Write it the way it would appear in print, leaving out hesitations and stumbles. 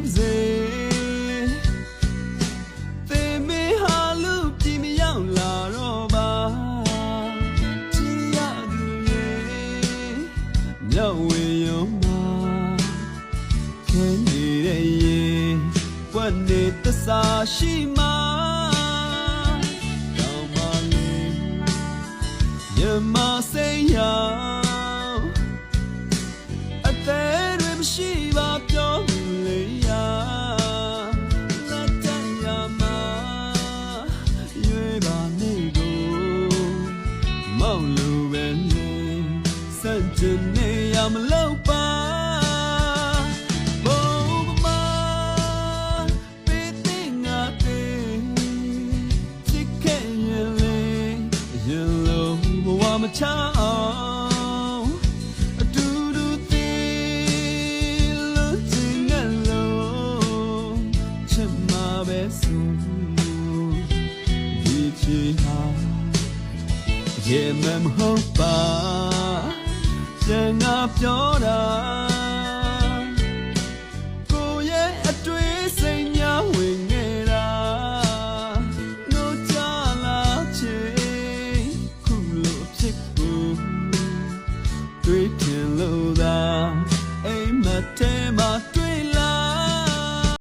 ပါစေသေမေဟာလူပြည်မရောက်လာတော့ပါချစ်ရသူရဲ့မျက်ဝေယုံမှာခဲနေတဲ့ရင်ပွက်နေသစ္စာရှိမှာတောင်းပါလေရမစိတ်ရအသေးတွေမရှိပါပြောလေရလက်တရမှာရွေးပါနေကိုမောင်လူပဲလေစัจจနေရမလို့ပါမချအောင်အတူတူသေးလို့ချင်တဲ့လို့ချစ်မှာပဲဆိုဒီချီဟာရေမမဟုတ်ပါကျန်ငါပြောတာ